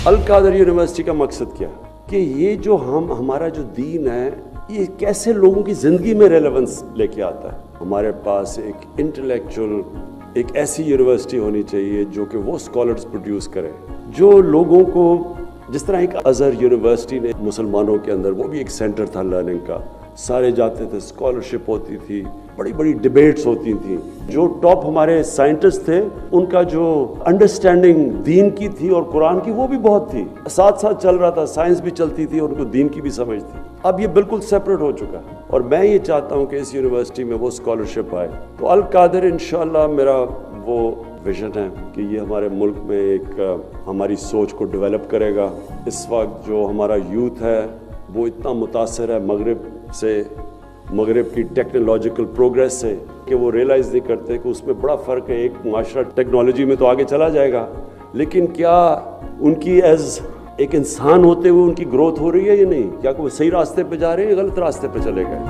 अल Kader university का मकसद क्या है कि ये जो हमारा जो दीन है ये कैसे लोगों की ज़िंदगी में रेलेवेंस लेके आता है। हमारे पास एक इंटेलेक्चुअल एक ऐसी यूनिवर्सिटी होनी चाहिए जो कि वो स्कॉलर्स प्रोड्यूस करे जो लोगों को, जिस तरह एक अजहर यूनिवर्सिटी ने मुसलमानों के अंदर, वो भी एक सेंटर था लर्निंग का, सारे जाते थे, स्कॉलरशिप होती थी, बड़ी बड़ी डिबेट्स होती थी। जो टॉप हमारे साइंटिस्ट थे उनका जो अंडरस्टैंडिंग दीन की थी और कुरान की वो भी बहुत थी, साथ साथ चल रहा था, साइंस भी चलती थी और उनको दीन की भी समझ थी। अब ये बिल्कुल सेपरेट हो चुका है और मैं ये चाहता हूँ कि इस यूनिवर्सिटी में वो स्कॉलरशिप आए। तो अल कादर इंशाल्लाह मेरा वो विजन है कि ये हमारे मुल्क में एक हमारी सोच को डेवलप करेगा। इस वक्त जो हमारा यूथ है वो इतना मुतासर है मगरिब की टेक्नोलॉजिकल प्रोग्रेस से कि वो रियलाइज़ नहीं करते कि उसमें बड़ा फ़र्क है। एक माशरा टेक्नोलॉजी में तो आगे चला जाएगा, लेकिन क्या उनकी एज एक इंसान होते हुए उनकी ग्रोथ हो रही है या नहीं? क्या वो सही रास्ते पे जा रहे हैं या गलत रास्ते पे चले गए?